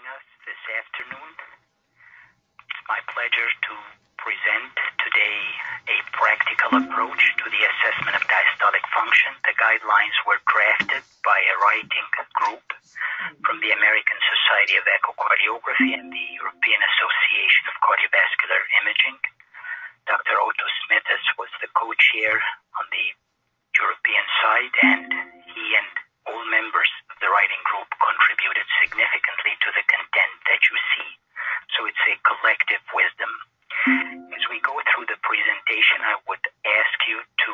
us this afternoon. It's my pleasure to present today a practical approach to the assessment of diastolic function. The guidelines were drafted by a writing group from the American Society of Echocardiography and the European Association of Cardiovascular Imaging. Dr. Otto Smithers was the co-chair on the European side, and he and all members of the writing group contributed significantly to the content that you see. So it's a collective wisdom. As we go through the presentation, I would ask you to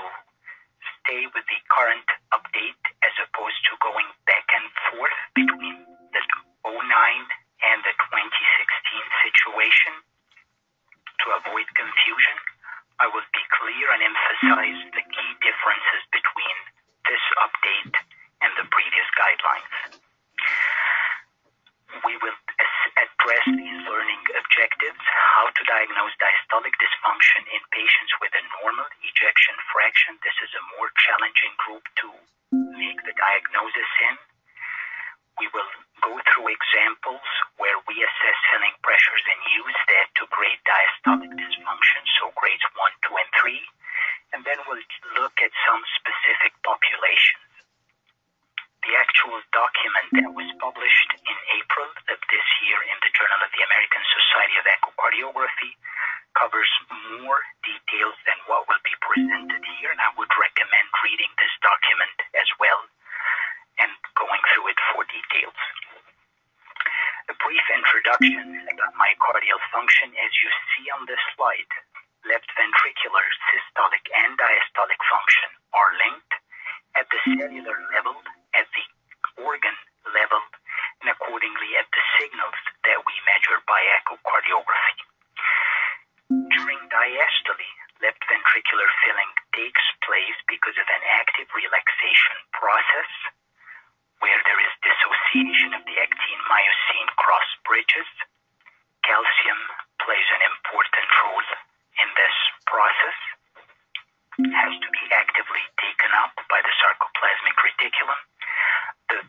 stay with the current update as opposed to going back and forth between the 09 and the 2016 situation. To avoid confusion, I will be clear and emphasize the key differences between this update and the previous guidelines. We will address these learning objectives: how to diagnose diastolic dysfunction in patients with a normal ejection fraction. This is a more challenging group to make the diagnosis in. We will go through examples where we assess filling pressures and use that to grade diastolic dysfunction, so grades 1, 2, and 3. And then we'll look at some specific populations. The actual document that was published in April of this year in the Journal of the American Society of Echocardiography covers more details than what will be presented here, and I would recommend reading this document as well and going through it for details. A brief introduction about myocardial function. As you see on this slide, left ventricular systolic and diastolic function are linked at the cellular level, at the organ level, and accordingly at the signals that we measure by echocardiography. During diastole, left ventricular filling takes place because of an active relaxation process where there is dissociation of the actin-myosin cross bridges. Calcium plays an important role in this process. It has to be actively taken up by the sarcoplasmic reticulum. The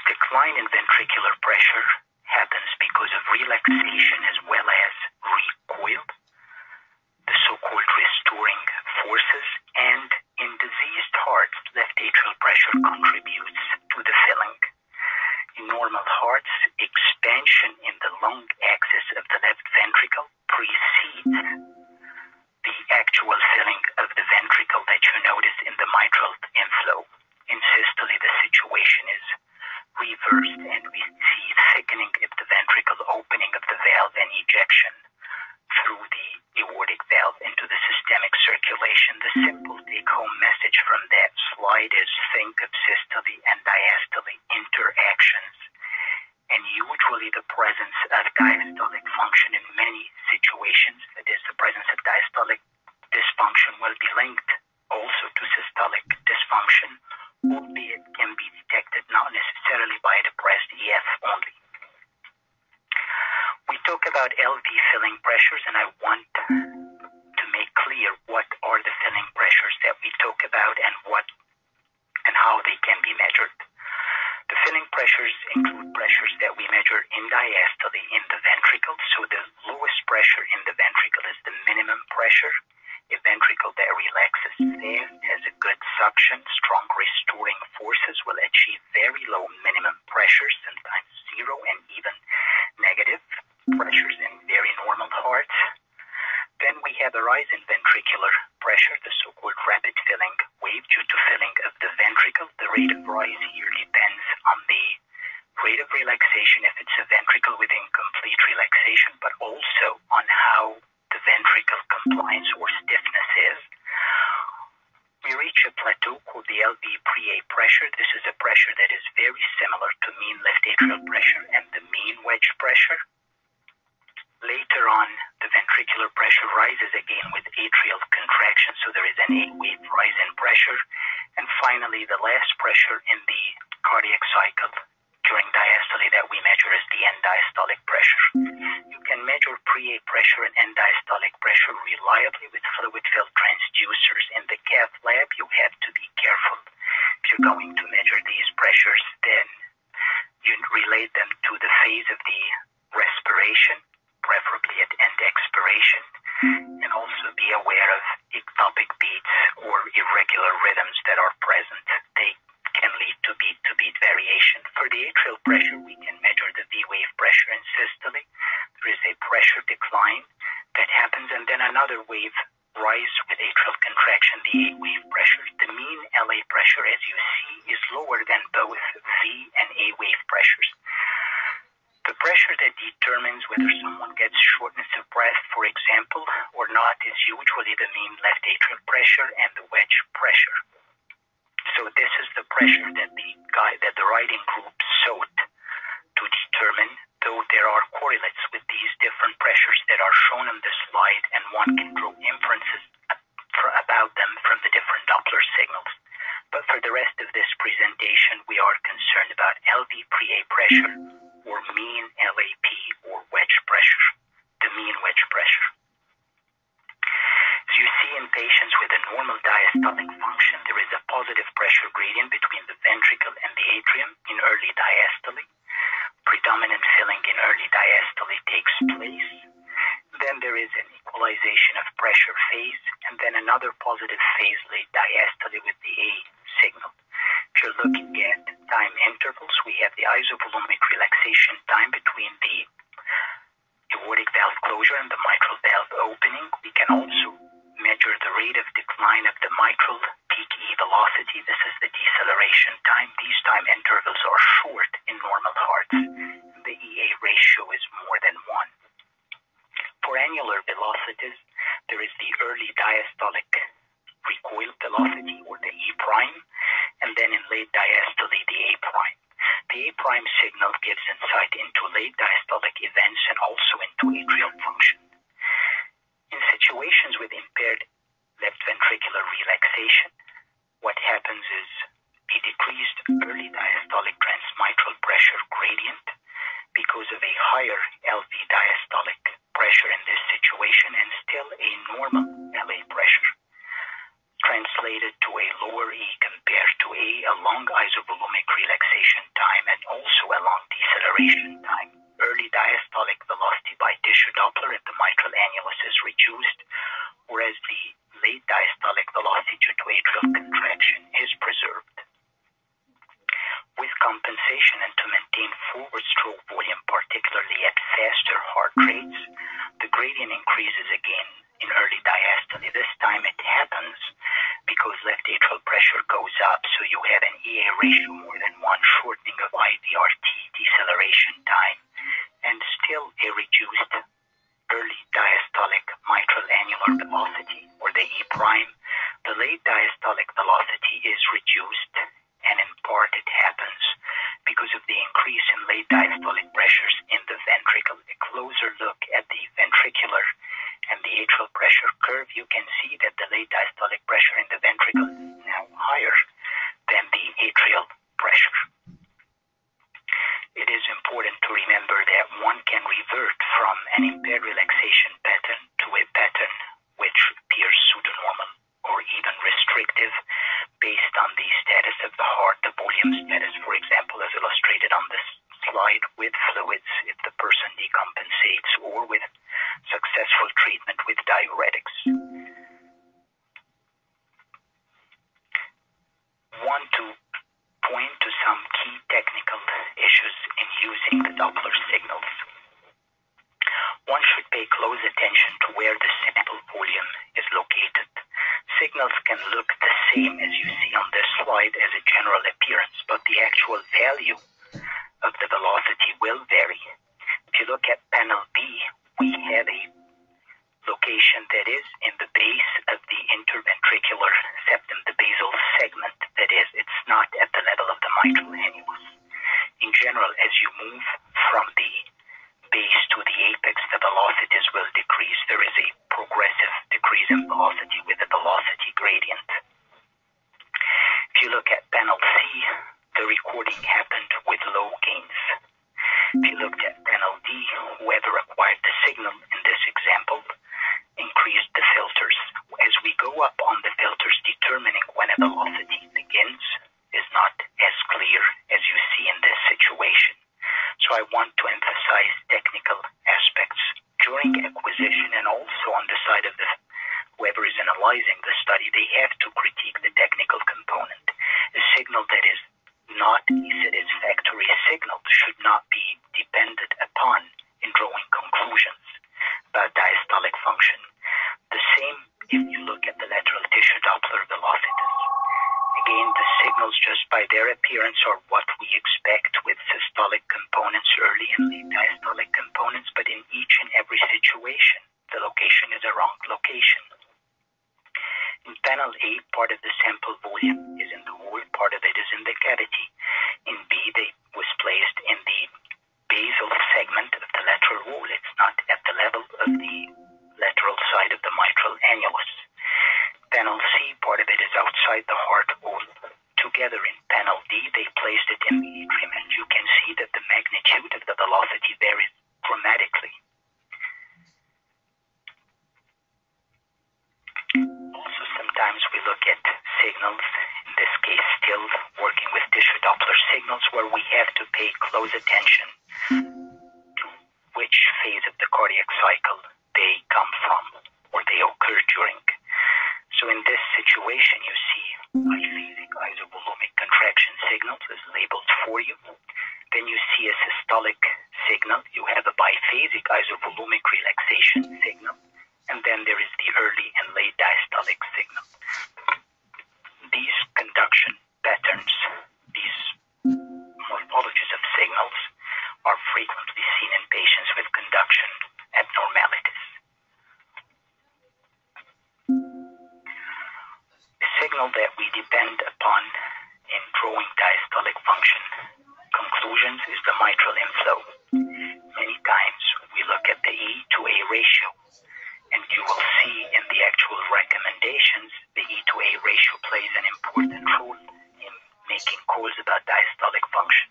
decline in ventricular pressure happens because of relaxation as well as recoil, the so-called restoring forces, and in diseased hearts, left atrial pressure contributes to the filling. In normal hearts, expansion in the lung axis of the left ventricle precedes the actual filling of the ventricle that you notice in the mitral inflow. In systole, the situation is reversed, and we see thickening of the ventricle, opening of the valve, and ejection through the aortic valve into the systemic circulation. The simple take-home message from that slide is think of systole and diastole interactions, and usually the presence of diastolic function in many situations, that is, the presence of diastolic dysfunction, will be linked also to systolic dysfunction, albeit can be detected not necessarily by depressed EF only. We talk about LV filling pressures, and I want to make clear what are the filling pressures that we talk about and how they can be measured. The filling pressures include pressures that we measure in diastole in the ventricle. So the lowest pressure in the ventricle is the minimum pressure. A ventricle that relaxes fast, has a good suction, strong restoring forces will achieve very low minimum pressures, sometimes zero and even negative pressures in very normal hearts. Then we have a rise in ventricular pressure, the so-called rapid filling wave due to filling of the ventricle. The rate of rise here depends on the rate of relaxation, if it's a ventricle with incomplete relaxation, but also on how the ventricle compliance or stiffness is. We reach a plateau called the LV pre-A pressure. This is a pressure that is very similar to mean left atrial pressure and the mean wedge pressure. Later on, the ventricular pressure rises again with atrial contraction, so there is an A-wave rise in pressure. And finally, the last pressure in the cardiac cycle during diastole that we measure is the end diastolic pressure. You can measure pre-A pressure and end diastolic pressure reliably with fluid-filled transducers. In the cath lab, you have to be careful. If you're going to measure these pressures, then you relate them to the phase of the another wave rise with atrial contraction, the A wave pressure. The mean LA pressure, as you see, is lower than both V and A wave pressures. The pressure that determines whether someone gets shortness of breath, for example, or not is usually the mean left atrial pressure and the wedge pressure. So this is the pressure that the writing group sought to determine, though there are correlates with these different pressures that are shown on this slide, and one can draw inferences about them from the different Doppler signals. But for the rest of this presentation, we are concerned about LV pre-A pressure, or mean LAP, or wedge pressure, the mean wedge pressure. As you see in patients with a normal diastolic function, there is a positive pressure gradient between the ventricle and the atrium in early diastole. Predominant filling in early diastole takes place. Then there is an equalization of pressure phase, and then another positive phase late diastole with the A signal. If you're looking at time intervals, we have the isovolumic relaxation time between the aortic valve closure and the mitral valve opening. We can also measure the rate of decline of the mitral peak E velocity. This is the deceleration time. These time intervals are short in normal hearts. The EA ratio is more than 1. For annular velocities, there is the early diastolic recoil velocity, or the E prime, and then in late diastole, the A prime. The A prime signal gives insight into late diastolic events and also into atrial function. In situations with impaired left ventricular relaxation, what happens is a decreased early diastolic transmitral pressure gradient because of a higher LV diastolic pressure in this situation, and still a normal LA pressure. Translated to a lower E compared to A, long isovolumic relaxation time and also a long deceleration time. Early diastolic velocity by tissue Doppler at the mitral annulus is reduced, whereas the late diastolic velocity due to atrial contraction is preserved. With compensation and to maintain forward stroke volume, particularly at faster heart rates, the gradient increases again in early diastole. This time it happens because left atrial pressure goes up, so you have an EA ratio more than 1, shortening of IVRT deceleration time, and still a reduced early diastolic mitral annular velocity, or the E prime. The late diastolic velocity is reduced, and in part it happens because of the increase in late diastolic pressures in the ventricle. A closer look at the ventricular and the atrial pressure curve, you can see that the late diastolic pressure in the ventricle is now higher than the atrial pressure. It is important to remember that one can revert from an impaired relaxation pattern to a pattern which appears pseudonormal or even restrictive based on the status of the heart, the volume status, for example, as illustrated on this slide, with fluids if the person decompensates, or with successful treatment with diuretics. Want to point to some key technical issues in using the Doppler signals. One should pay close attention to where the sample volume is located. Signals can look the same as you see on this slide as a general appearance, but the actual value of the velocity will vary. If you look at panel B, we have a location that is in the base of the interventricular septum, the basal segment, that is, it's not at the level of the mitral annulus. In general, as you move from the base to the apex, the velocities will decrease. There is a progressive decrease in velocity with a velocity gradient. If you look at panel C, the recording happened with low gains. If you looked at panel D, whoever acquired the signal in this example increased the filters. As we go up on the filters, determining when a velocity begins is not as clear as you see in this situation. So I want to emphasize technical aspects during acquisition, and also on the side of the whoever is analyzing the study, they have to critique the technical component. A signal that is not a satisfactory signal should not be depended upon in drawing conclusions about diastolic function. The hypertrophy is in the wall, part of it is in the cavity. In B, they was placed in the basal segment of the lateral wall. It's not at the level of the lateral side of the mitral annulus. Panel C, part of it is outside the heart wall. Together in panel D, they placed it in the atrium, and you can see that the magnitude of the velocity varies dramatically. Also, sometimes we look at signals, in this case still working with tissue Doppler signals, where we have to pay close attention to which phase of the cardiac cycle they come from or they occur during. So in this situation, you see biphasic isovolumic contraction signals is labeled for you. Then you see a systolic signal. You have a biphasic isovolumic relaxation signal. And then there is the early and late diastolic signal. These conduction patterns, these morphologies of signals, are frequently seen in patients with conduction abnormalities. The signal that we depend upon in drawing diastolic function conclusions is the mitral inflow. Many times we look at the E to A ratio, and you will see in the actual recommendations the E to A ratio plays an important role in making calls about diastolic function.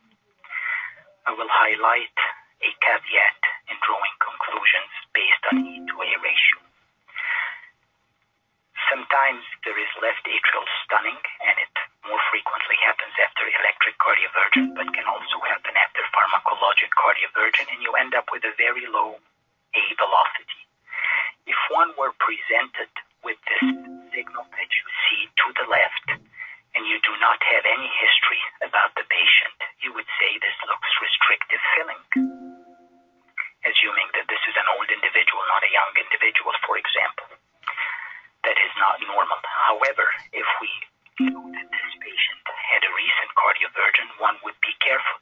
I will highlight a caveat in drawing conclusions based on E to A ratio. Sometimes there is left atrial stunning, and it more frequently happens after electric cardioversion, but can also happen after pharmacologic cardioversion, and you end up with a very low A velocity. If one were presented with this signal that you see to the left, and you do not have any history about the patient, you would say this looks restrictive filling, assuming that this is an old individual, not a young individual, for example. That is not normal. However, if we know that this patient had a recent cardioversion, one would be careful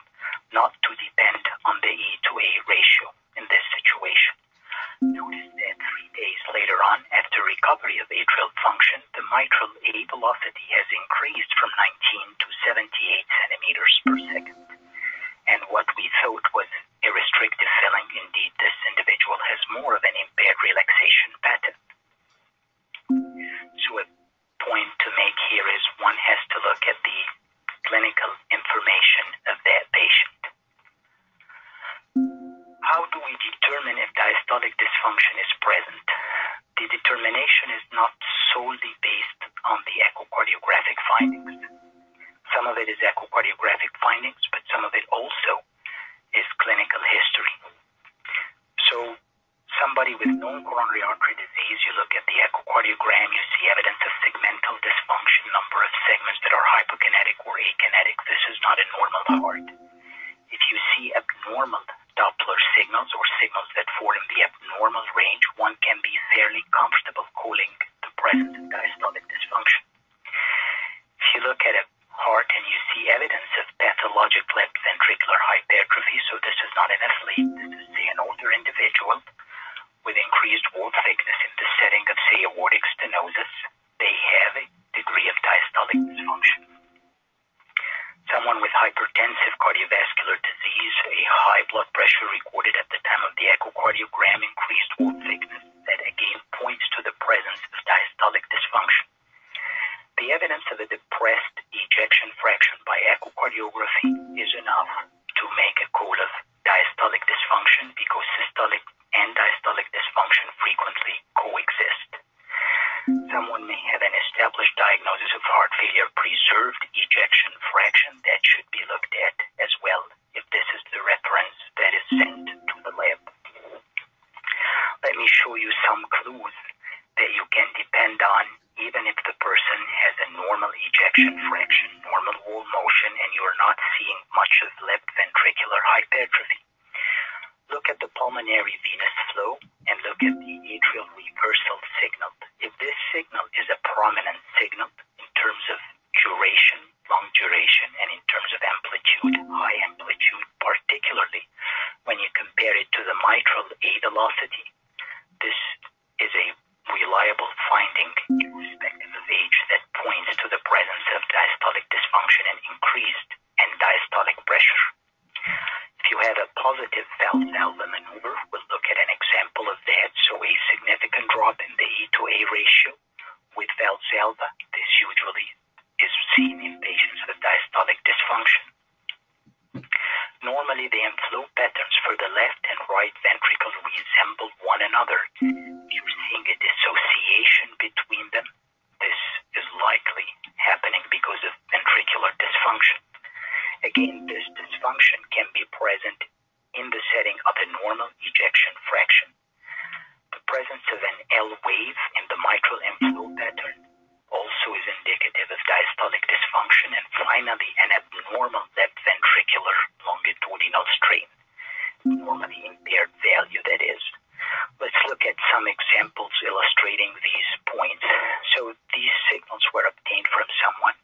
not to depend on the E to A ratio in this situation. Notice that 3 days later on, after recovery of atrial function, the mitral A velocity has increased from 19 to 78 centimeters per second. And what we thought was a restrictive filling, indeed this individual has more of an impaired relaxation pattern. So a point to make here is one has to look at the clinical information of that patient. How do we determine if diastolic dysfunction is present? The determination is not solely based on the echocardiographic findings. Some of it is echocardiographic findings, but some of it also is clinical history. So somebody with known coronary artery disease, you look at the echocardiogram, you see evidence of segmental dysfunction, number of segments that are hypokinetic or akinetic. This is not a normal heart. If you see abnormal Doppler signals or signals that fall in the abnormal range, one can be fairly comfortable calling the presence of diastolic dysfunction. If you look at a heart and you see evidence of pathologic left ventricular hypertrophy, so this is not an athlete, this is say an older individual with increased wall thickness in the setting of say aortic stenosis, they have a degree of diastolic dysfunction. Someone with hypertensive cardiovascular disease, a high blood pressure recorded at the time of the echocardiogram, increased wall thickness, that again points to the presence of diastolic dysfunction. The evidence of a depressed ejection fraction by echocardiography is enough to make a call of diastolic dysfunction because systolic and diastolic dysfunction frequently coexist. Someone may have an established diagnosis of heart failure, preserved ejection fraction, that should be looked at as well if this is the reference that is sent to the lab. Let me show you some clues that you can depend on even if the person has a normal ejection fraction, normal wall motion, and you're not seeing much of left ventricular hypertrophy. Look at the pulmonary venous flow and look at the atrial reversal signal. If this signal is a prominent signal in terms of duration, long duration, and in terms of amplitude, high amplitude, particularly when you compare it to the mitral A velocity, this is a reliable finding irrespective of age that points to the presence of Valsalva maneuver. We'll look at an example of that. So a significant drop in the E to A ratio with Valsalva. This usually is seen in patients with diastolic dysfunction. Normally, the inflow patterns for the left and right ventricle resemble one another. You're seeing a dissociation between them. This is likely happening because of ventricular dysfunction. Again, this dysfunction can be present in the setting of a normal ejection fraction. The presence of an L wave in the mitral inflow pattern also is indicative of diastolic dysfunction. And finally, an abnormal left ventricular longitudinal strain, normally impaired value, that is. Let's look at some examples illustrating these points. So these signals were obtained from someone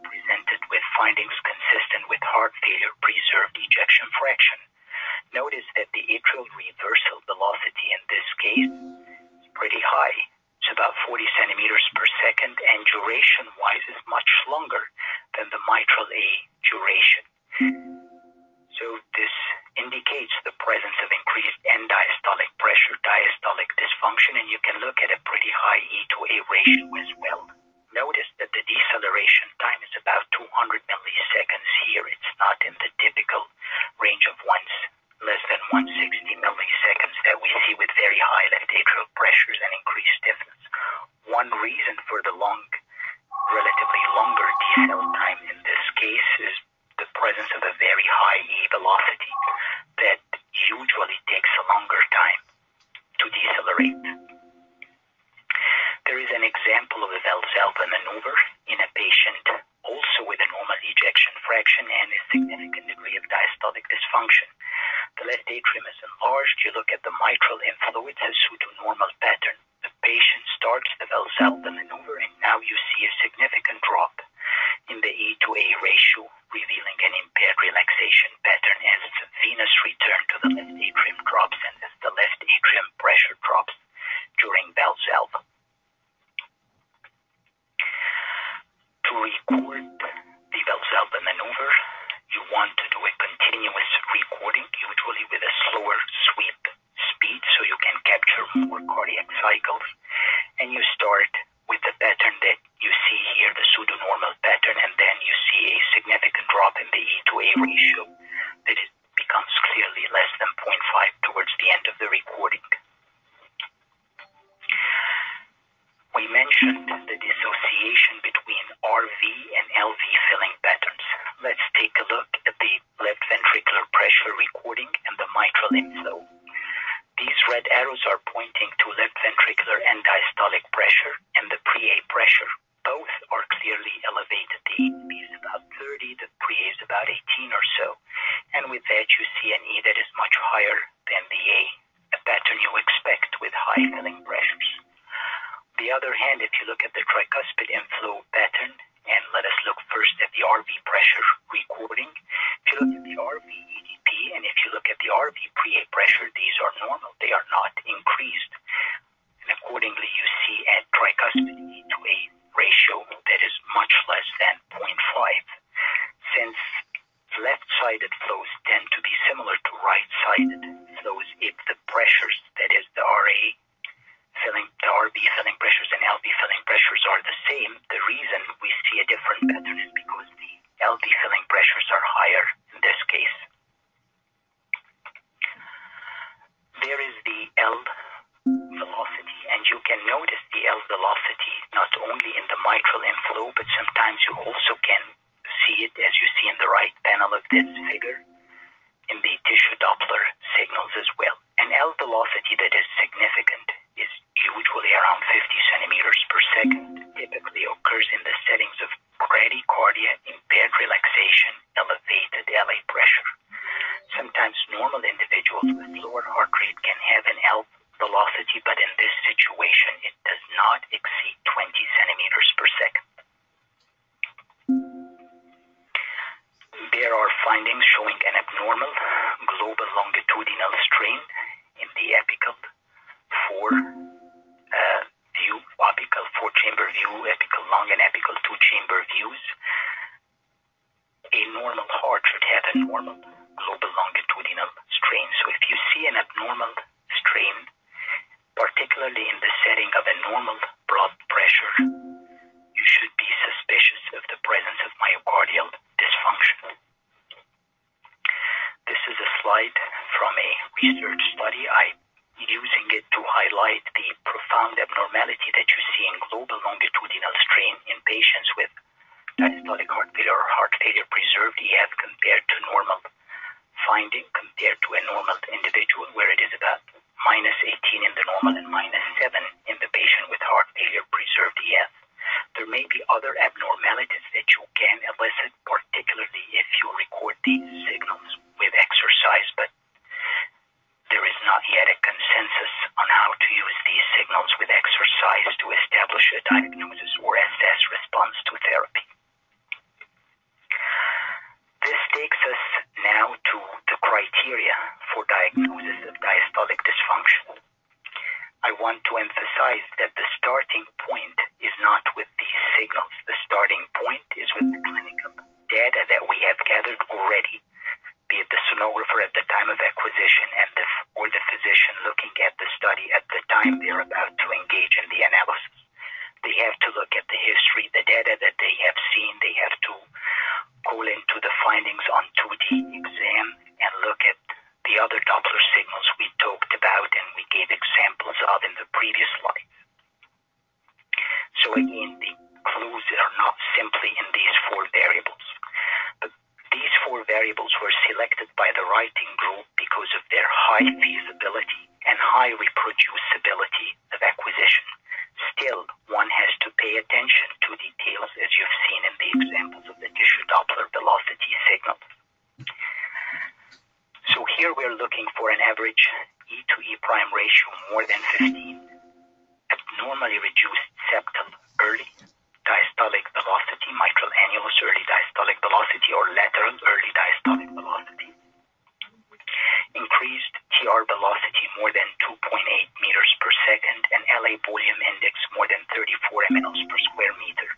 presented with findings consistent with heart failure preserved ejection fraction. Notice that the atrial reversal velocity in this case is pretty high. It's about 40 centimeters per second, and duration-wise is much longer than the mitral A duration. So this indicates the presence of increased end diastolic pressure, diastolic dysfunction, and you can look at a pretty high E to A ratio as well. Notice that the deceleration time is about 200 milliseconds here. It's not in the typical range of less than 160 milliseconds that we see with very high left atrial pressures and increased stiffness. One reason for the relatively longer decel time in this case is the presence of a very high E velocity that usually takes a longer time to decelerate. There is an example of a Valsalva maneuver in a patient also with a normal ejection fraction and a significant degree of diastolic dysfunction. The left atrium is enlarged. You look at the mitral inflow, it's a pseudo-normal pattern. The patient starts the Valsalva maneuver, and now you see a significant drop in the E to A ratio, revealing an impaired relaxation pattern as the venous return to the left atrium drops and as the left atrium pressure drops during Valsalva. To record the Valsalva maneuver, you want to do a continuous recording, usually with a slower sweep speed, so you can capture more cardiac cycles. And you start with the pattern that you see here, the pseudo-normal pattern, and then you see a significant drop in the E to A ratio that it becomes clearly less than 0.5 towards the end of the recording. We mentioned the dissociation between RV and LV filling patterns. Let's take a look at the left ventricular pressure recording and the mitral inflow. These red arrows are pointing to left ventricular end diastolic pressure and the pre-A pressure. Both are clearly elevated. The EB is about 30, the pre-A is about 18 or so. And with that, you see an E that is much higher than the a pattern you expect with high filling pressures. On the other hand, if you look at the tricuspid inflow pattern, and let us look first at the RV pressure recording. If you look at the RV EDP, and if you look at the RV pre-A pressure, these are normal. They are not increased. And accordingly, you see a tricuspid E to A ratio that is much less than 0.5. Since left-sided flows tend to be similar to right-sided flows, if the pressures, that is the RV filling pressures and LV filling pressures are the same, the reason we see a different pattern is because the LV filling pressures are higher in this case. There is the L velocity, and you can notice the L velocity not only in the mitral inflow, but sometimes you also can see it, as you see in the right panel of this figure, in the tissue Doppler signals as well. An L velocity that is significant is usually around 50 centimeters per second, typically occurs in the settings of bradycardia, impaired relaxation, elevated LA pressure. Sometimes normal individuals with lower heart rate can have an L velocity, but in this situation, it does not exceed 20 centimeters per second. There are findings showing an abnormal global longitudinal strain in the apical for see an abnormal strain, particularly in the setting of a normal blood pressure, you should be suspicious of the presence of myocardial dysfunction. This is a slide from a research study. I'm using it to highlight the profound abnormality that you see in global longitudinal strain in patients with diastolic heart failure or heart failure preserved EF compared to normal finding, compared to a normal individual, where it is about -18 in the normal and -7 in the patient with heart failure preserved EF. There may be other abnormalities that you can elicit, particularly if you record these signals with exercise, but there is not yet a consensus on how to use these signals with exercise to establish a diagnosis or assess response to therapy. This takes us now to the criteria for diagnosis of diastolic dysfunction. I want to emphasize that the starting point is not with these signals. The starting point is with the clinical data that we have gathered already, be it the sonographer at the time of acquisition or the physician looking at the study at the time they're about to engage in the analysis. They have to look at the history, the data that they have seen. They have to go into the findings on 2D exam and look at the other Doppler signals we talked about and we gave examples of in the previous slide. So again, the clues are not simply in these 4 variables. But these 4 variables were selected by the writing group because of their high feasibility and high reproducibility of acquisition. Still, one has to pay attention to details, as you've seen in the examples of the tissue Doppler velocity signals. So here we're looking for an average E to E prime ratio more than 15, abnormally reduced septal early diastolic velocity, mitral annulus early diastolic velocity, or lateral early diastolic velocity, increased TR velocity more than 2.8 meters per second, and LA volume index more than 34 mLs per square meter.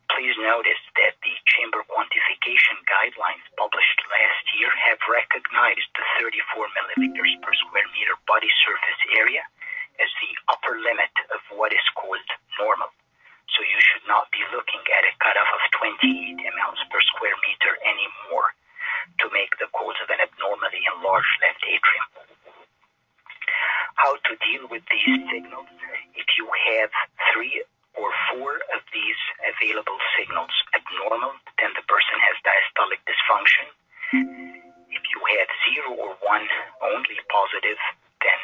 Please notice that the chamber quantification guidelines published last year have recognized the 34 milliliters per square meter body surface area as the upper limit of what is called normal. So you should not be looking at a cutoff of 28 mLs per square meter anymore to make the cause of an abnormally enlarged left atrium. How to deal with these signals? If you have 3 or 4 of these available signals abnormal, then the person has diastolic dysfunction. If you have 0 or 1 only positive, then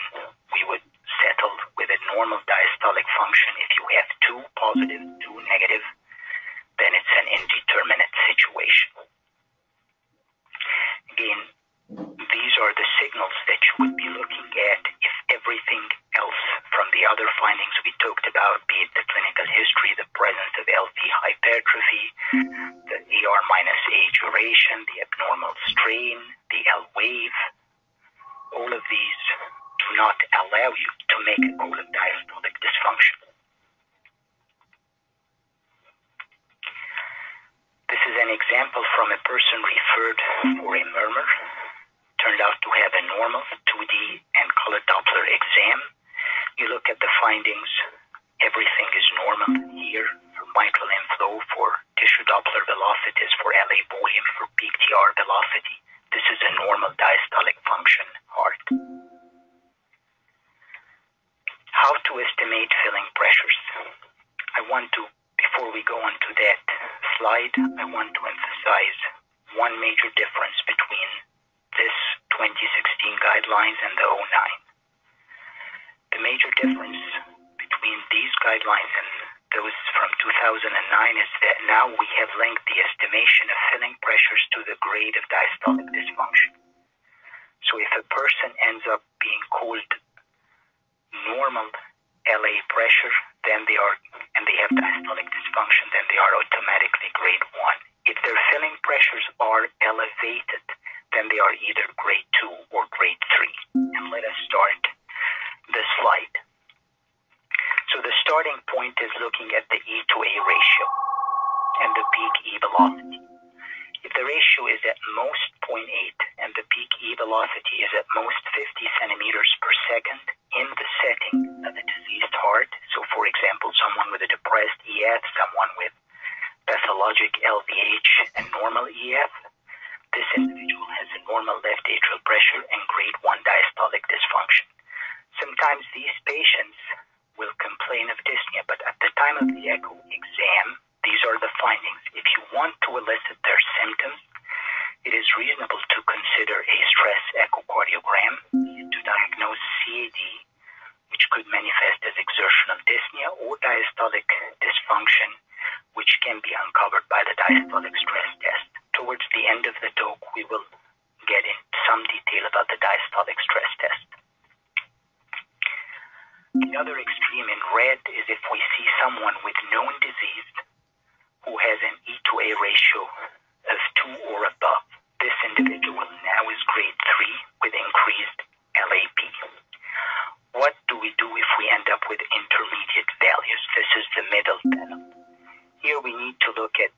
we would settle with a normal diastolic function. If you have 2 positive, 2 negative, then it's an indeterminate situation. Again, these are the signals that you would be looking at if everything else from the other findings we talked about, be it the clinical history, the presence of LV hypertrophy, the ER-A duration, the abnormal strain, the L wave, all of these do not allow you to make a call of diastolic dysfunction. This is an example from a person referred for a murmur. Turned out to have a normal 2D and color Doppler exam. You look at the findings, everything is normal here for mitral inflow, for tissue Doppler velocities, for LA volume, for peak TR velocity. This is a normal diastolic function heart. How to estimate filling pressures? Before we go on to that slide, I want to emphasize one major difference between this 2016 guidelines and the 09. The major difference between these guidelines and those from 2009 is that now we have linked the estimation of filling pressures to the grade of diastolic dysfunction. So if a person ends up being called normal LA pressure, then they have diastolic dysfunction, then they are automatically grade 1. If their filling pressures are elevated, then they are either grade 2 or grade 3. And let us start the slide. So the starting point is looking at the E to A ratio and the peak E velocity. If the ratio is at most 0.8 and the peak E velocity is at most 50 centimeters per second in the setting of a diseased heart. So, for example, someone with a depressed EF, someone with pathologic LVH and normal EF, this individual has a normal left atrial pressure and grade 1 diastolic dysfunction. Sometimes these patients will complain of dyspnea, but at the time of the echo exam, these are the findings. If you want to elicit their symptoms, it is reasonable to consider a stress echocardiogram to diagnose CAD, which could manifest as exertional dyspnea, or diastolic dysfunction, which can be uncovered by the diastolic stress test. Towards the end of the talk, we will get in some detail about the diastolic stress test. The other extreme in red is if we see someone with known disease who has an E to A ratio of 2 or above. This individual now is grade 3 with increased LAP. What do we do if we end up with intermediate values? This is the middle panel. Here we need to look at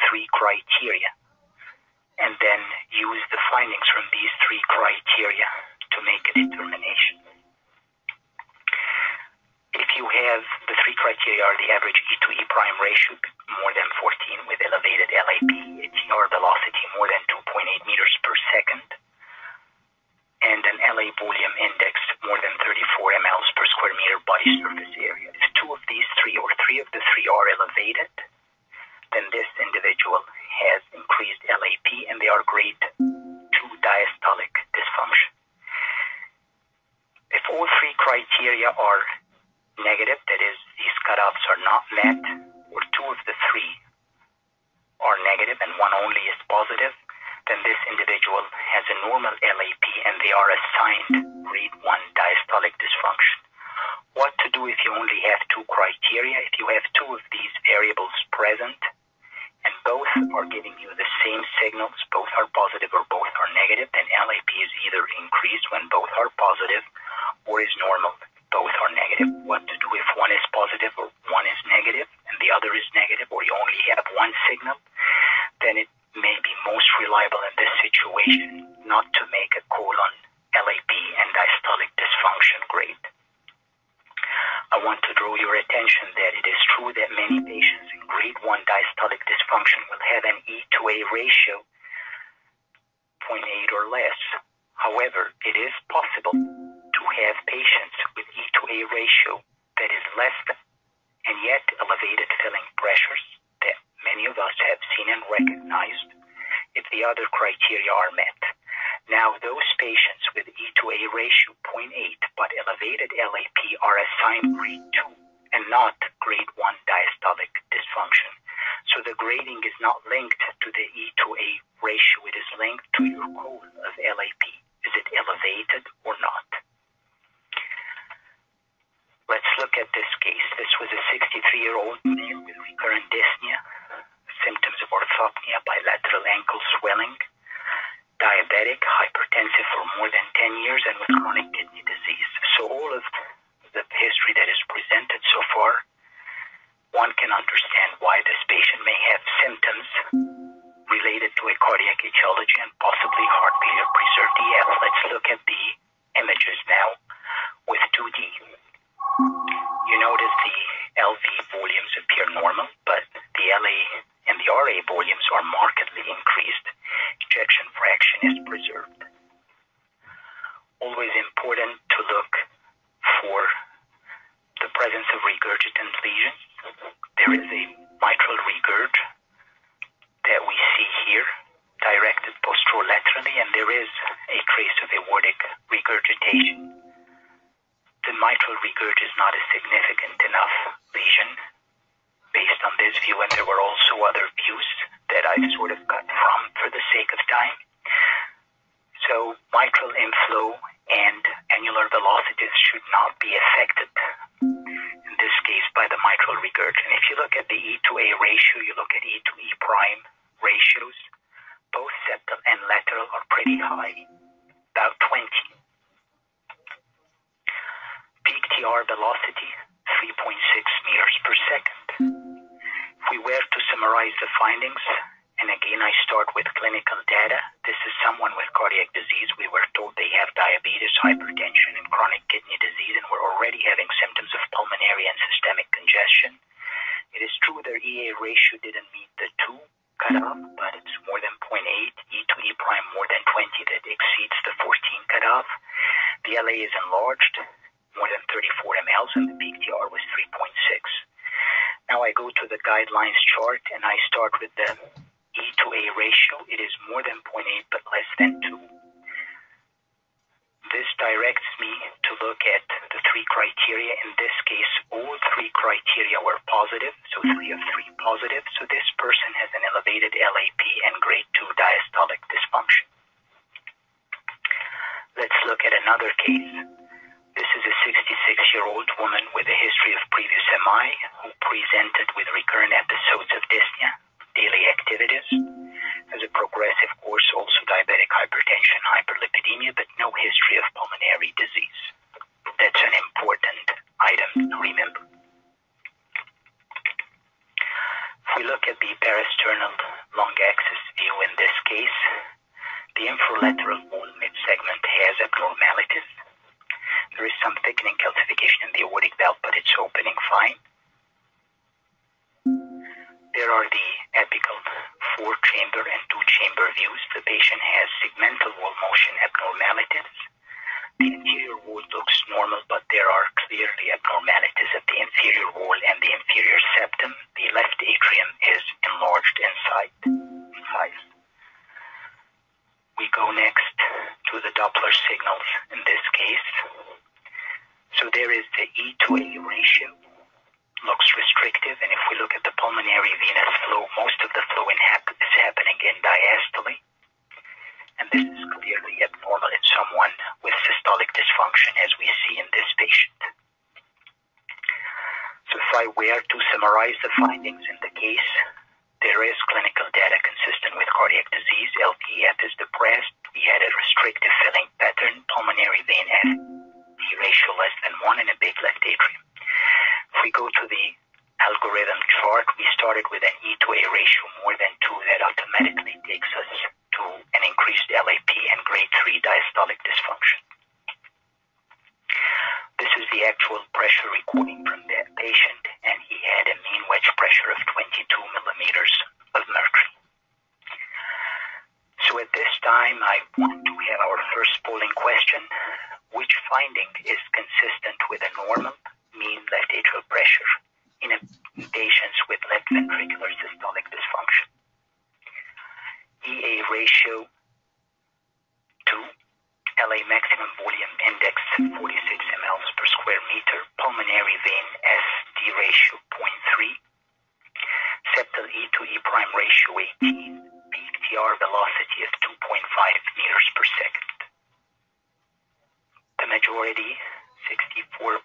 3 criteria and then use the findings from these 3 criteria to make a determination. If you have the 3 criteria are the average E to E prime ratio more than 14 with elevated LAP, a TR velocity more than 2.8 meters per second, and an LA volume index more than 34 mLs per square meter body surface area. If 2 of these 3 or 3 of the 3 are elevated, then this individual has increased LAP and they are grade 2 diastolic dysfunction. If all 3 criteria are negative, that is, these cutoffs are not met, or 2 of the 3 are negative and 1 only is positive, then this individual has a normal LAP and they are assigned grade 1 diastolic dysfunction. What to do if you only have 2 criteria? If you have 2 of these variables present and both are giving you the same signals, both are positive or both are negative, then LAP is either increased when both are positive or is normal, both are negative. What to do if 1 is positive or 1 is negative and the other is negative, or you only have 1 signal? Then it may be most reliable in this situation not to make a call on LAP and diastolic dysfunction grade. I want to draw your attention that it is true that many patients in grade 1 diastolic dysfunction will have an E to A ratio 0.8 or less. However, it is possible to have patients with E to A ratio that is less than and yet elevated filling pressures that many of us have seen and recognized if the other criteria are met. Now, those patients with E to A ratio 0.8 but elevated LAP are assigned grade 2 and not grade 1 diastolic dysfunction. So the grading is not linked to the E to A ratio, it is linked to your goal of LAP. Is it elevated or not? Let's look at this case. This was a 63-year-old male with recurrent dyspnea, symptoms of orthopnea, bilateral ankle swelling, diabetic, hypertensive for more than 10 years, and with chronic kidney disease. So all of the history that is presented so far, one can understand why this patient may have symptoms related to a cardiac etiology and possibly heart failure preserved EF. Let's look at the images now with 2D. You notice the LV volumes appear normal, but the LA and the RA volumes are markedly increased. Ejection fraction is preserved. Always important to look for the presence of regurgitant lesions. There is a mitral regurg that we see here, directed posterolaterally, and there is a trace of aortic regurgitation. The mitral regurg is not a significant enough lesion based on this view, and there were also other views that I've sort of cut from for the sake of time. So mitral inflow and annular velocities should not be affected, in this case by the mitral regurg. And if you look at the E to A ratio, you look at E to E prime ratios, both septal and lateral are pretty high, about 20. Peak TR velocity, 3.6 meters per second. If we were to summarize the findings, and again, Again, I start with clinical data. This is someone with cardiac disease. We were told they have diabetes, hypertension, and chronic kidney disease, and were already having symptoms of pulmonary and systemic congestion. It is true their EA ratio didn't meet the 2 cutoff, but it's more than 0.8, E to E prime more than 20, that exceeds the 14 cutoff. The LA is enlarged, more than 34 mLs, and the peak TR was 3.6. Now I go to the guidelines chart, and I start with the E to A ratio. It is more than 0.8, but less than 2. This directs me to look at the 3 criteria. In this case, all 3 criteria were positive, so 3 of 3 positive. So this person has an elevated LAP and grade 2 diastolic dysfunction. Let's look at another case. This is a 66-year-old woman with a history of previous MI who presented with recurrent episodes of dyspnea, daily activities, has a progressive course, also diabetic hypertension, hyperlipidemia, but no history of pulmonary disease. That's an important item to remember. If we look at the parasternal lung axis view in this case, the infralateral wall mid-segment has abnormalities. There is some thickening calcification in the aortic valve, but it's opening fine. There are the apical 4-chamber and 2-chamber views. The patient has segmental wall motion abnormalities. The anterior wall looks normal, but there are clearly abnormalities at the inferior wall and the inferior septum. The left atrium is enlarged in size. We go next to the Doppler signals in this case. So there is the E to A ratio. Looks restrictive, and if we look at the pulmonary venous flow, most of the flow is happening in diastole, and this is clearly abnormal in someone with systolic dysfunction, as we see in this patient. So if I were to summarize the findings in the case, there is clinical data consistent with cardiac disease. LVEF is depressed. We had a restrictive filling pattern, pulmonary vein F ratio less than 1, and a big left atrium. If we go to the algorithm chart, we started with an E to A ratio more than 2 that automatically takes us to an increased LAP and grade 3 diastolic dysfunction. This is the actual pressure recording from the patient, and he had a mean wedge pressure of 22 millimeters of mercury. So at this time, I want to have our first polling question. Which finding is consistent with a normal mean left atrial pressure in patients with left ventricular systolic dysfunction? EA ratio 2, LA maximum volume index 46 mLs per square meter, pulmonary vein SD ratio 0.3, septal E to E prime ratio 18, peak TR velocity of 2.5 meters per second. The majority, 64%,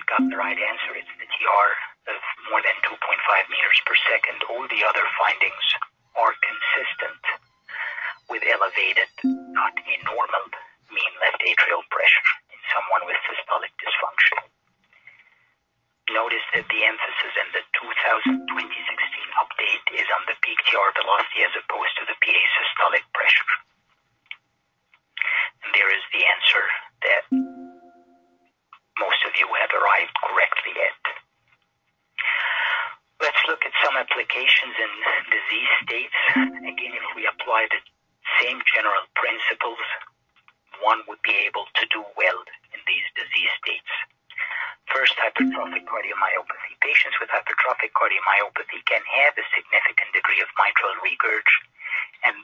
got the right answer. It's the TR of more than 2.5 meters per second. All the other findings are consistent with elevated, not a normal, mean left atrial pressure in someone with systolic dysfunction. Notice that the emphasis in the 2016 update is on the peak TR velocity as opposed to the PA systolic pressure. And there is the answer that most of you have arrived correctly at. Let's look at some applications in disease states. Again, if we apply the same general principles, one would be able to do well in these disease states. First, hypertrophic cardiomyopathy. Patients with hypertrophic cardiomyopathy can have a significant degree of mitral regurg, and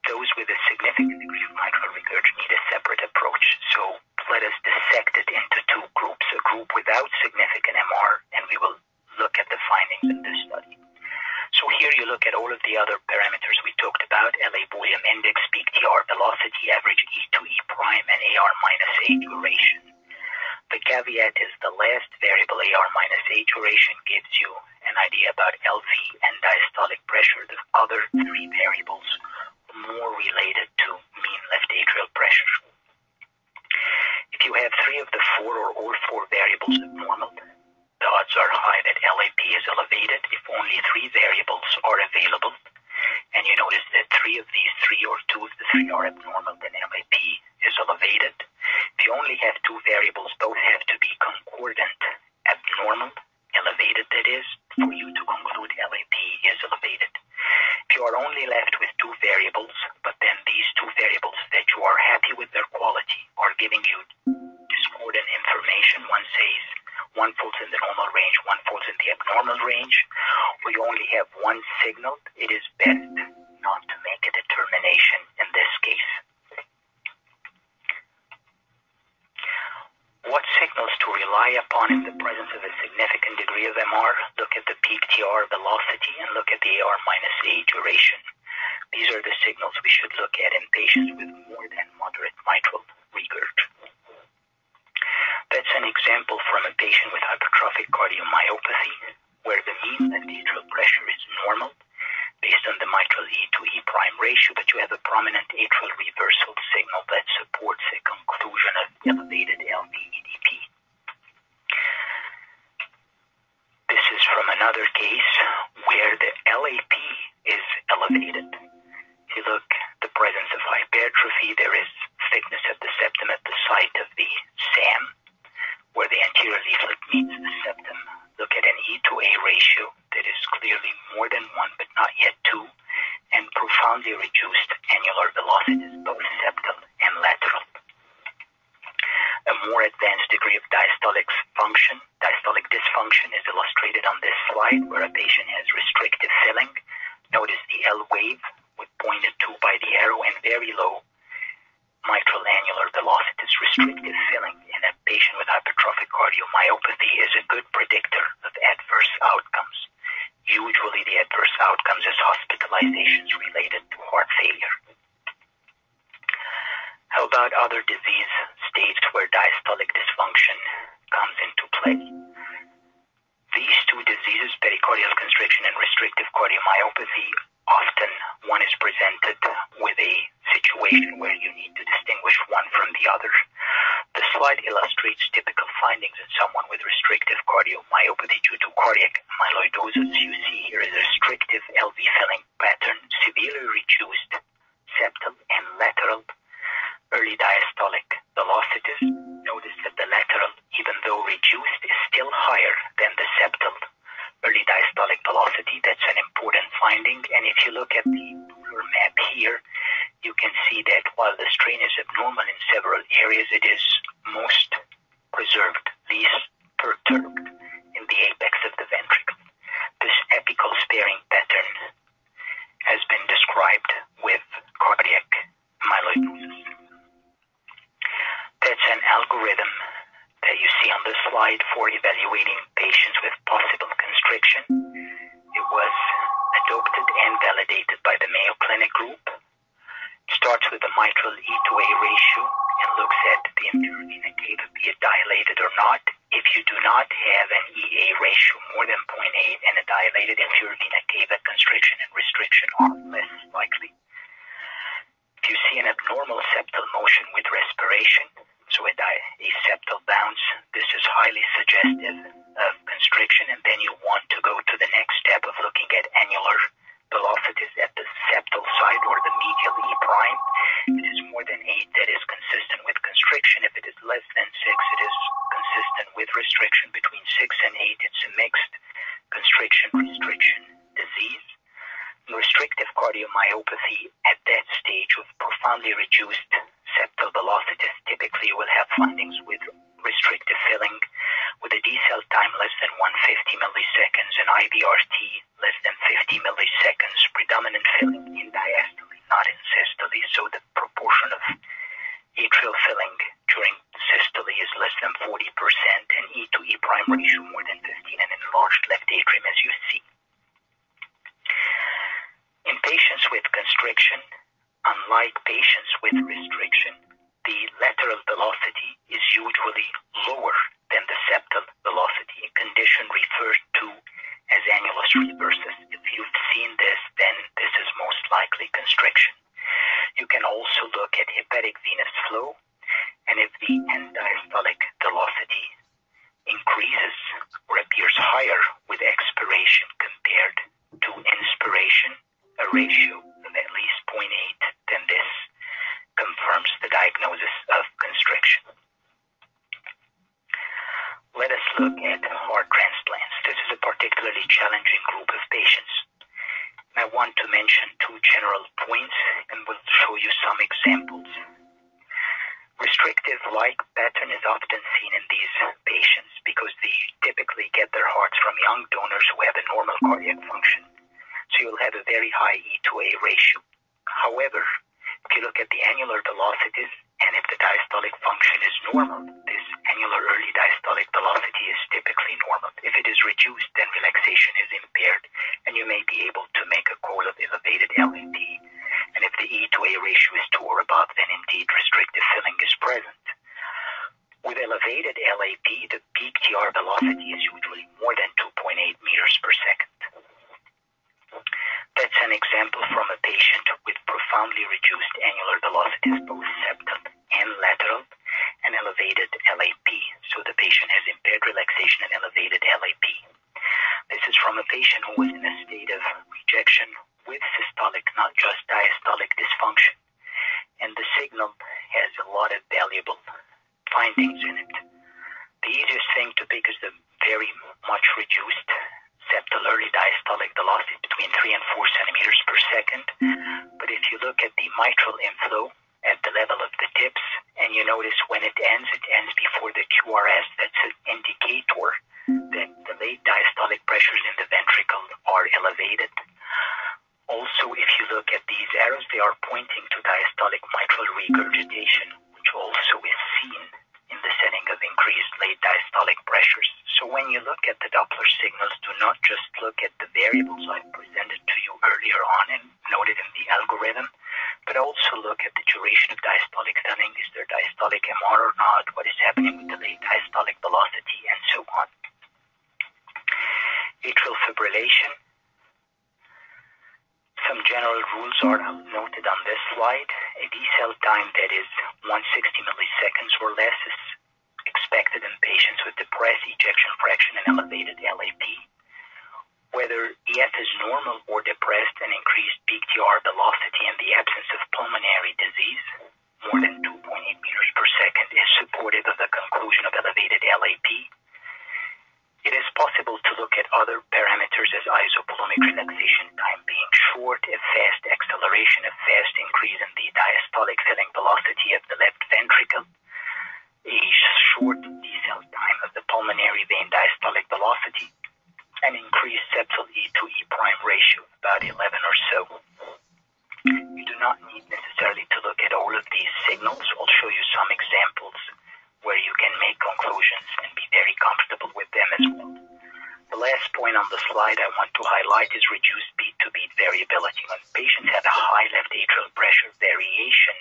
those with a significant degree of mitral regurg need a separate approach. So let us dissect it into 2 groups, a group without significant MR, and we will look at the findings in this study. So here you look at all of the other parameters we talked about, LA volume index, peak TR velocity, average E to E prime, and AR minus A duration. The caveat is the last variable, AR minus A duration, gives you an idea about LV and diastolic pressure. The other 3 variables are more related to mean left atrial pressure. If you have 3 of the 4 or all 4 variables abnormal, the odds are high that LAP is elevated. If only 3 variables are available, and you notice that three of these three, or two of the three, are abnormal, then LAP is elevated. If you only have two variables, both have to be concordant, abnormal, elevated, that is, for you to conclude LAP is elevated. If you are only left with two variables, but then these two variables that you are happy with their quality are giving you discordant information, one says one falls in the normal range, one falls in the abnormal range, or you only have one signal, it is best not to make a determination in this case. What signals to rely upon in the presence of a significant degree of MR? Look at the peak TR velocity and look at the AR-A duration. These are the signals we should look at in patients with more than moderate mitral regurg. That's an example from a patient with hypertrophic cardiomyopathy, where the mean left atrial pressure is normal based on the mitral E to E prime ratio, but you have a prominent atrial reversal signal that supports a conclusion of elevated LV-EDP. This is from another case where the LAP is elevated. If you look at the presence of hypertrophy, there is thickness of the septum at the site of the SAM, where the anterior leaflet meets the septum. Look at an E to A ratio that is clearly more than 1 but not yet 2, and profoundly reduced annular velocities, both septal and lateral. A more advanced degree of diastolic dysfunction is illustrated on this slide, where a patient has restrictive filling. Notice the L wave with pointed to by the arrow and very low mitral annular velocities. Restrictive filling in a patient with hypertrophic cardiomyopathy is a good predictor of adverse outcomes. Usually the adverse outcomes is hospitalizations related to heart failure. How about other disease states where diastolic dysfunction comes into play? These two diseases, pericardial constriction and restrictive cardiomyopathy, often one is presented with a situation where you need to distinguish one from the other. The slide illustrates typical findings in someone with restrictive cardiomyopathy due to cardiac amyloidosis. You see here is a restrictive LV filling pattern, severely reduced septal and lateral early diastolic velocities. Notice that the lateral, even though reduced, is still higher than the septal early diastolic velocity. That's an important finding. And if you look at the polar map here, you can see that while the strain is abnormal in several areas, it is most preserved, least perturbed in the apex of the ventricle. This apical sparing pattern has been described with cardiac amyloidosis. That's an algorithm that you see on the slide for evaluating patients with possible constriction. It was adopted and validated by the Mayo Clinic group. It starts with the mitral E to A ratio and looks at the inferior vena cava, be it dilated or not. If you do not have an EA ratio more than 0.8 and a dilated inferior vena cava, constriction and restriction are less likely. If you see an abnormal septal motion with respiration, so a septal bounce, this is highly suggestive of constriction, and then you want to go to the next step of looking at annular velocities at the septal side or the medial E prime. If it is more than 8, that is consistent with constriction. If it is less than 6, it is consistent with restriction. Between 6 and 8, it's a mixed constriction-restriction disease. Restrictive cardiomyopathy at that stage with profoundly reduced septal velocities typically will have findings with restrictive filling with a decel time less than 150 milliseconds and IVRT less than 50 milliseconds, predominant filling in diastole, not in systole, so the proportion of atrial filling during systole is less than 40% and E to E prime ratio more than 15 and enlarged left atrium as you see. In patients with constriction, unlike patients with restriction, the lateral velocity is usually lower than the septal velocity, a condition referred to as annulus reversus. If you've seen this, then this is most likely constriction. You can also look at hepatic venous flow, and if the end diastolic velocity increases or appears higher with expiration compared to inspiration, a ratio look at heart transplants. This is a particularly challenging group of patients. I want to mention two general points and will show you some examples. Restrictive like pattern is often seen in these patients because they typically get their hearts from young donors who have a normal cardiac function. So you'll have a very high E/A ratio. However, if you look at the annular velocities and if the diastolic function is normal, this annular early diastolic velocity is typically normal. If it is reduced, then relaxation is impaired and you may be able to make a call of elevated LAP. And if the E/A ratio is 2 or above, then indeed restrictive filling is present. With elevated LAP, the peak TR velocity is usually more than 2.8 meters per second. That's an example from a patient with profoundly reduced annular velocities, both septal and lateral, and elevated LAP. So the patient has impaired relaxation and elevated LAP. This is from a patient who was in a state of rejection with systolic, not just diastolic dysfunction. And the signal has a lot of valuable findings in it. The easiest thing to pick is the very much reduced septal early diastolic velocity between 3 and 4 centimeters per second. But if you look at the mitral inflow at the level of the tips, and you notice when it ends before the QRS. That's an indicator that the late diastolic pressures in the ventricle are elevated. Also, if you look at these arrows, they are pointing to diastolic mitral regurgitation, which also is seen in the setting of increased late diastolic pressures. So when you look at the Doppler signals, do not just look at the variables I presented to you earlier on and noted in the algorithm, but also look at the duration of diastolic filling. Is there diastolic MR or not? What is happening with the late diastolic velocity, and so on. Atrial fibrillation. Some general rules are noted on this slide. A decel time that is 160 milliseconds or less is expected in patients with depressed ejection fraction and elevated LAP. Whether EF is normal or depressed, and increased peak TR velocity in the absence of pulmonary disease, more than 2.8 meters per second, is supportive of the conclusion of elevated LAP. It is possible to look at other parameters as isopulmic relaxation time being short, a fast acceleration, a fast increase in the diastolic filling velocity of the left ventricle, a short decel time of the pulmonary vein diastolic velocity, an increased septal E to E prime ratio, about 11 or so. You do not need necessarily to look at all of these signals. I'll show you some examples where you can make conclusions and be very comfortable with them as well. The last point on the slide I want to highlight is reduced beat-to-beat variability. When patients have a high left atrial pressure, variation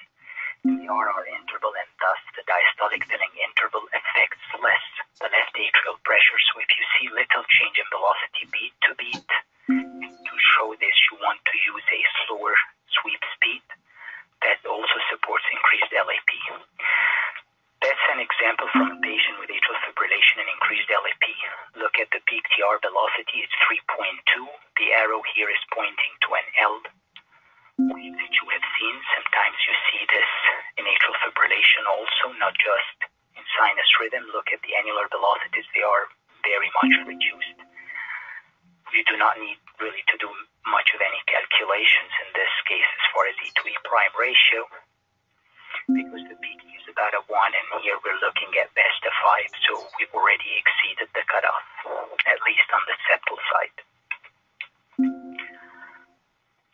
in the RR interval and thus the diastolic filling interval affects less the left atrial pressure. So if you see little change in velocity beat to beat, to show this you want to use a slower sweep speed. That also supports increased LAP. That's an example from a patient with atrial fibrillation and increased LAP. Look at the peak TR velocity, it's 3.2. The arrow here is pointing to an L wave that you have seen. Sometimes you see this in atrial fibrillation also, not just in sinus rhythm. Look at the annular velocities, they are very much reduced. You do not need really to do much of any calculations in this case as far as E to E prime ratio, because the peak is about a 1, and here we're looking at best of 5, so we've already exceeded the cutoff, at least on the septal side.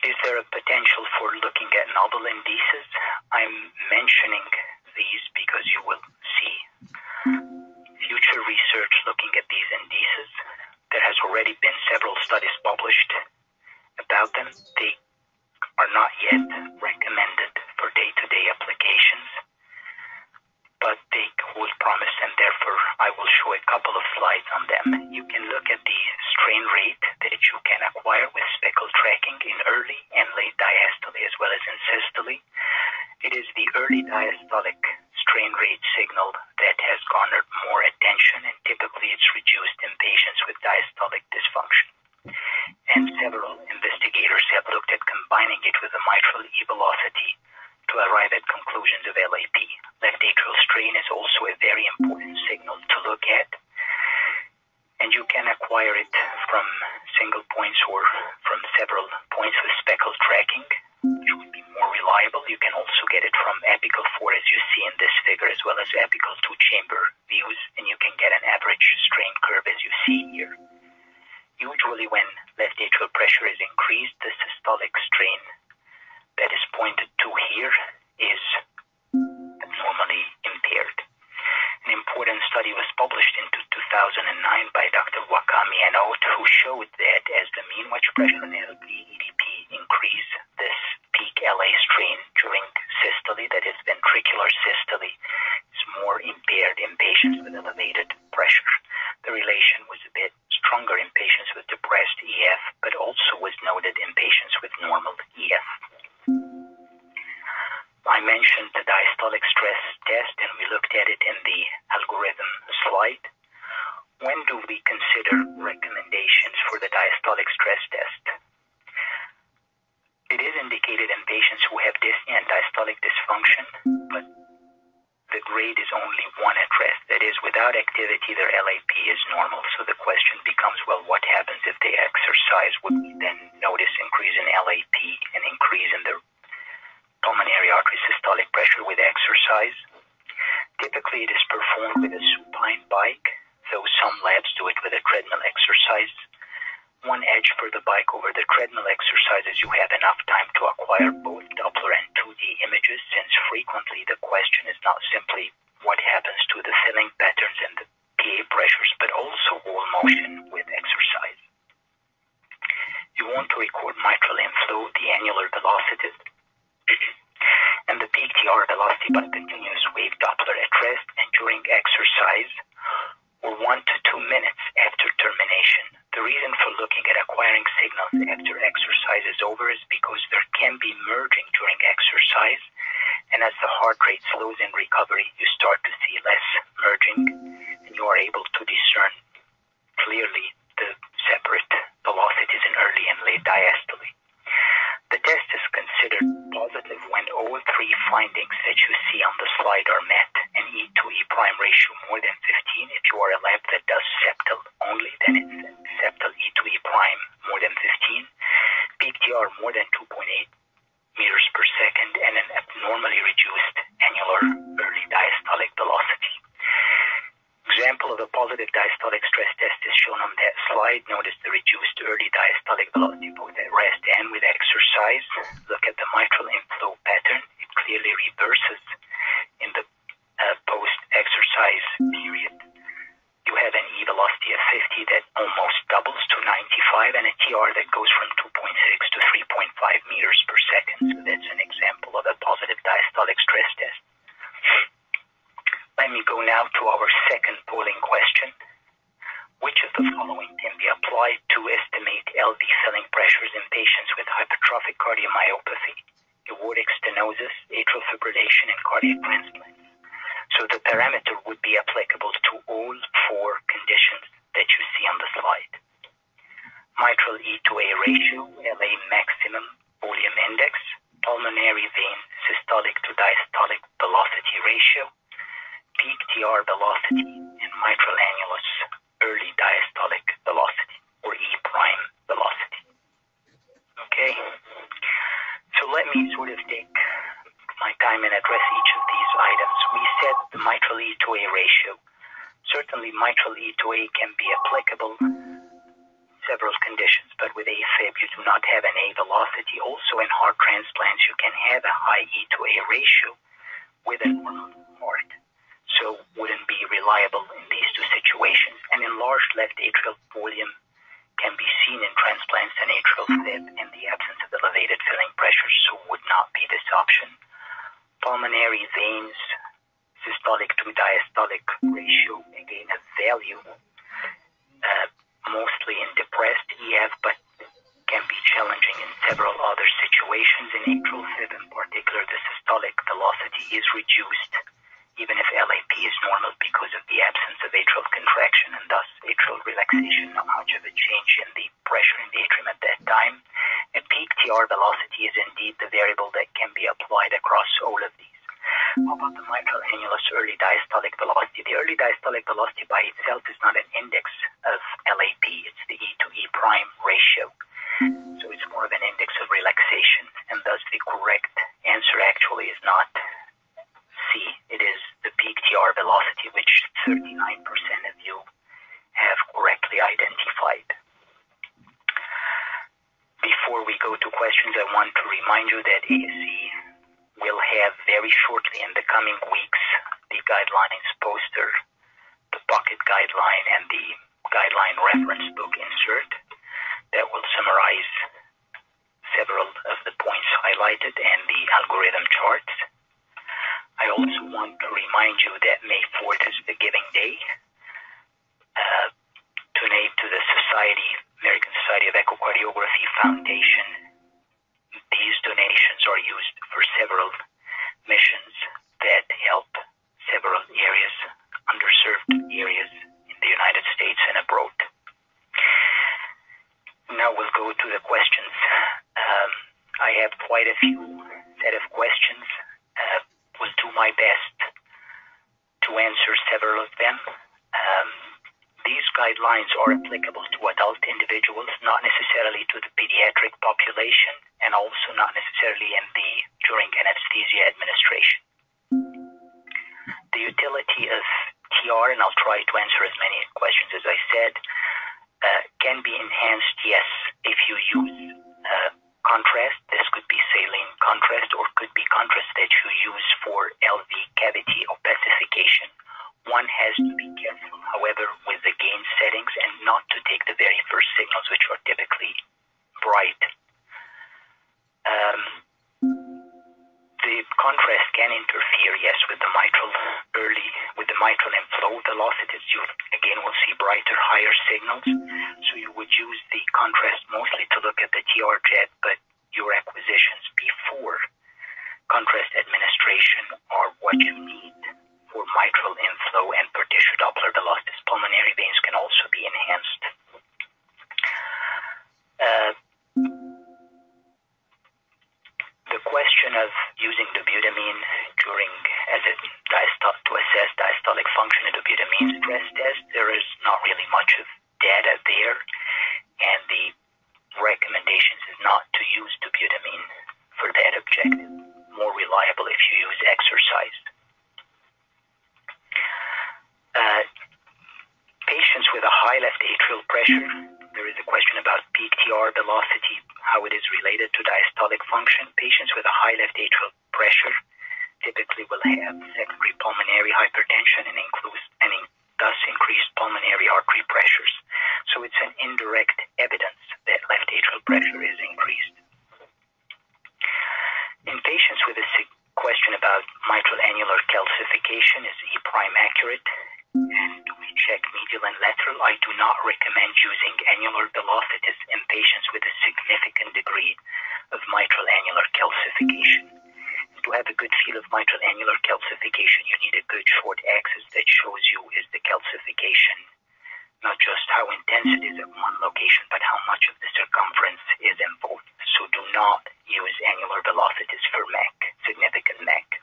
Is there a potential for looking at novel indices? I'm mentioning these because you will see future research looking at these indices. There has already been several studies published about them. They are not yet recommended for day-to-day applications, but they hold promise, and therefore I will show a couple of slides on them. You can look at the strain rate that you can acquire with speckle tracking in early and late diastole as well as in systole. It is the early diastolic strain rate signal that has garnered more attention, and typically it's reduced in patients with diastolic dysfunction. And several investigators have looked at combining it with the mitral E velocity to arrive at conclusions of LAP. Left atrial strain is also a very important signal to look at. important study was published in 2009 by Dr. Wakami and Oat, who showed that as the mean watch pressure and LP-EDP increase, this peak LA strain during systole, that is ventricular systole, is more impaired in patients with elevated pressure. The relation was a bit stronger in patients with depressed EF, but also was noted in patients with normal EF. I mentioned the diastolic stress test, and we looked at it in the algorithm slide. When do we consider recommendations for the diastolic stress test? It is indicated in patients who have dyspnea and diastolic dysfunction, but the grade is only 1 at rest. That is, without activity, their LAP is normal. So the question becomes, well, what happens if they exercise? Would we then notice increase in LAP and increase in their pulmonary artery systolic pressure with exercise? Typically, it is performed with a supine bike, though some labs do it with a treadmill exercise. One edge for the bike over the treadmill exercise is you have enough time to acquire both Doppler and 2D images, since frequently the question is not simply what happens to the filling patterns and the PA pressures, but also wall motion with exercise. You want to record mitral inflow, the annular velocity, and the peak TR velocity by continuous wave Doppler at rest and during exercise, or 1 to 2 minutes after termination. The reason for looking at acquiring signals after exercise is over is because there can be merging during exercise, and as the heart rate slows in recovery, you start to see less merging, and you are able to discern clearly the separate velocities in early and late diastole. The test is considered positive when all 3 findings that you see on the slide are met. An E to E prime ratio more than 15. If you are a lab that does septal only, then it's septal E to E prime more than 15. Peak TR more than 2.8 meters per second, and an abnormally reduced annular early diastolic velocity. Example of a positive diastolic stress test is shown on that slide. Notice the reduced early diastolic velocity both at rest and with exercise. Look at the mitral inflow pattern. It clearly reverses in the post-exercise period. You have an E velocity of 50 that almost doubles to 95, and a TR that goes from 2.6 to 3.5 meters per second. So that's an example of a positive diastolic stress test. Let me go now to our second polling question. Which of the following can be applied to estimate LV filling pressures in patients with hypertrophic cardiomyopathy, aortic stenosis, atrial fibrillation, and cardiac transplants? So the parameter would be applicable to all 4 conditions that you see on the slide. Mitral E to A ratio, LA maximum volume index, pulmonary vein systolic to diastolic velocity ratio, peak TR velocity, and mitral annulus early diastolic velocity, or E prime velocity. Okay, so let me sort of take my time and address each of these items. We said the mitral E to A ratio. Certainly mitral E to A can be applicable several conditions, but with AFib you do not have an A velocity. Also in heart transplants you can have a high E to A ratio with a normal heart, so wouldn't be reliable in these 2 situations. An enlarged left atrial volume can be seen in transplants and atrial fib in the absence of elevated filling pressures, so would not be this option. Pulmonary veins systolic to diastolic ratio, again a value, mostly in depressed EF, but can be challenging in several other situations. In atrial fib in particular, the systolic velocity is reduced even if LAP is normal because of the absence of atrial contraction and thus atrial relaxation, not much of a change in the pressure in the atrium at that time. And peak TR velocity is indeed the variable that can be applied across all of these. How about the mitral annulus early diastolic velocity? The early diastolic velocity by itself is not an index of LAP, it's the E to E prime ratio. So it's more of an index of relaxation, and thus the correct answer actually is not C. It is the peak TR velocity, which 39% of you have correctly identified. Before we go to questions, I want to remind you that ASE will have very shortly in the coming weeks the guidelines poster updated guideline and the guideline reference book insert that will summarize several of the points highlighted and the algorithm charts. I also want to remind you that May 4th is the Giving Day. Donate to the American Society of Echocardiography Foundation. These donations are used for several missions that help several areas, underserved areas in the United States and abroad. Now we'll go to the questions. I have quite a few set of questions. Will do my best to answer several of them. These guidelines are applicable to adult individuals, not necessarily to the pediatric population, and also not necessarily during anesthesia administration. The utility of TR, and I'll try to answer as many questions as I said, can be enhanced, yes, if you use contrast. This could be saline contrast or could be contrast that you use for LV cavity opacification. One has to be careful, however, with the gain settings and not to take the very first signals, which are typically bright. The contrast can interfere, yes, with the mitral inflow velocities. You again will see brighter, higher signals. So you would use the contrast mostly to look at the TR jet, but your acquisitions before contrast administration are what you need for mitral inflow and per tissue Doppler velocities. Pulmonary veins can also be enhanced. The question of using dobutamine to assess diastolic function in dobutamine stress test, there is not really much of data there, and the recommendations is not to use dobutamine for that objective. More reliable if you use exercise. Patients with a high left atrial pressure, there is a question about peak TR velocity, how it is related to diastolic function. Patients with a high left atrial pressure typically will have secondary pulmonary hypertension and thus increased pulmonary artery pressures. So it's an indirect evidence that left atrial pressure is increased. In patients with a question about mitral annular calcification, is E' accurate? And do we check medial and lateral? I do not recommend using annular velocities in patients with a significant degree of mitral annular calcification. To have a good feel of mitral annular calcification, you need a good short axis that shows you is the calcification, not just how intense it is at one location, but how much of the circumference is involved. So do not use annular velocities for MAC, significant MAC.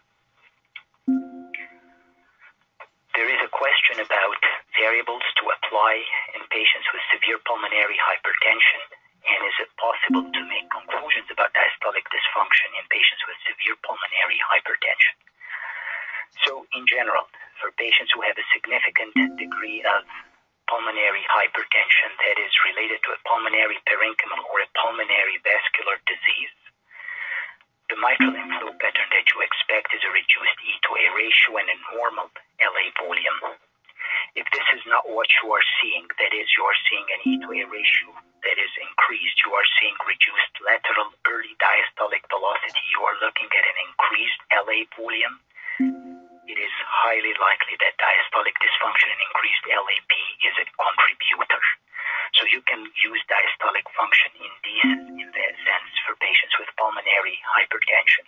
There is a question about variables to apply in patients with severe pulmonary hypertension, and is it possible to make conclusions about diastolic dysfunction in patients with severe pulmonary hypertension? So in general, for patients who have a significant degree of pulmonary hypertension that is related to a pulmonary parenchymal or a pulmonary vascular disease, the mitral inflow pattern that you expect is a reduced E to A ratio and a normal LA volume. If this is not what you are seeing, that is, you are seeing an E to A ratio that is increased, you are seeing reduced lateral early diastolic velocity, you are looking at an increased LA volume, it is highly likely that diastolic dysfunction and increased LAP is a contributor. So you can use diastolic function in that sense for patients with pulmonary hypertension.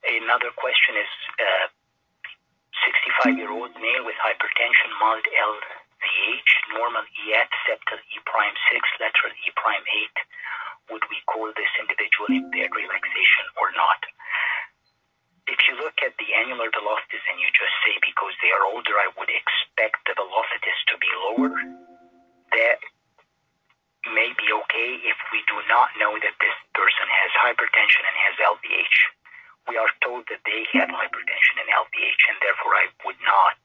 Another question is 65-year-old male with hypertension, mild LVH, normal EF, septal E'6, lateral E'8. Would we call this individual impaired relaxation or not? If you look at the annular velocities and you just say because they are older, I would expect the velocities to be lower, that may be okay if we do not know that this person has hypertension and has LVH. We are told that they have hypertension and LVH, and therefore I would not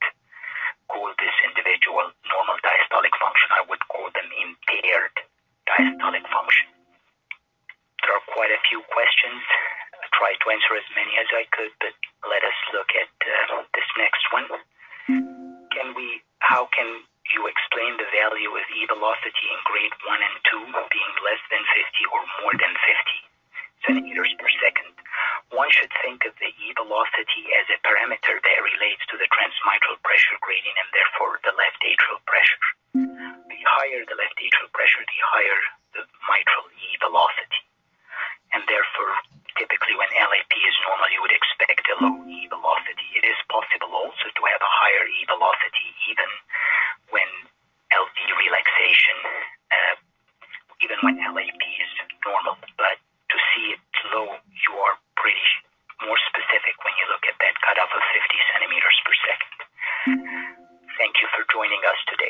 call this individual normal diastolic function. I would call them impaired diastolic function. There are quite a few questions. I tried to answer as many as I could, but let us look at this next one. velocity in grade 1 and 2 being less than 50 or more than 50 centimeters per second, one should think of the E velocity as a parameter that relates to the transmitral pressure gradient and therefore the left atrial pressure. The higher the left atrial pressure, the higher the mitral E velocity. And therefore, typically when LAP is normal, you would expect a low E velocity. It is possible also to have a higher E velocity even when LV relaxation, even when LAP is normal. But to see it low, you are pretty more specific when you look at that cutoff of 50 centimeters per second. Thank you for joining us today.